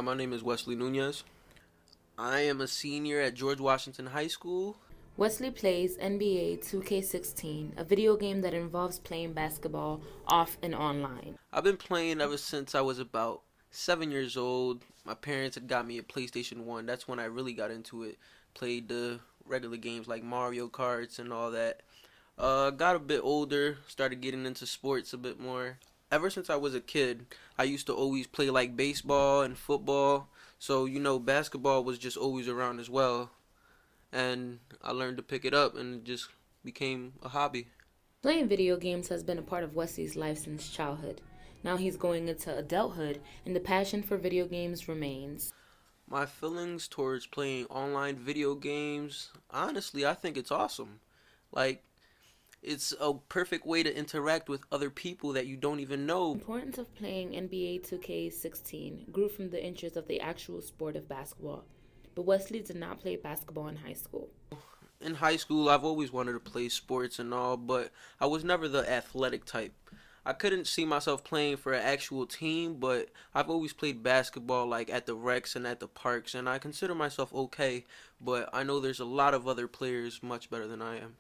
My name is Wesley Nunez. I am a senior at George Washington High School. Wesley plays NBA 2K16, a video game that involves playing basketball off and online. I've been playing ever since I was about 7 years old. My parents had got me a PlayStation 1. That's when I really got into it. Played the regular games like Mario Karts and all that. Got a bit older, started getting into sports a bit more. Ever since I was a kid, I used to always play like baseball and football. So, basketball was just always around as well. And I learned to pick it up and it just became a hobby. Playing video games has been a part of Wesley's life since childhood. Now he's going into adulthood, and the passion for video games remains. My feelings towards playing online video games, honestly, I think it's awesome. Like, it's a perfect way to interact with other people that you don't even know. The importance of playing NBA 2K16 grew from the interest of the actual sport of basketball. But Wesley did not play basketball in high school. In high school, I've always wanted to play sports and all, but I was never the athletic type. I couldn't see myself playing for an actual team, but I've always played basketball like at the recs and at the parks, and I consider myself okay, but I know there's a lot of other players much better than I am.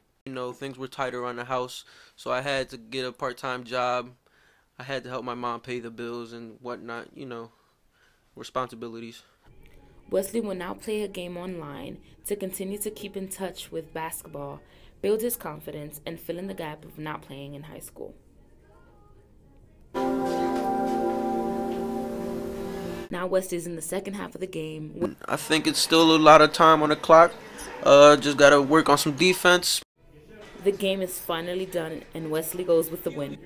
Things were tight around the house, so I had to get a part-time job. I had to help my mom pay the bills and whatnot, responsibilities. Wesley will now play a game online to continue to keep in touch with basketball, build his confidence, and fill in the gap of not playing in high school. Now Wesley's in the second half of the game. I think it's still a lot of time on the clock. Just got to work on some defense. The game is finally done, and Wesley goes with the win.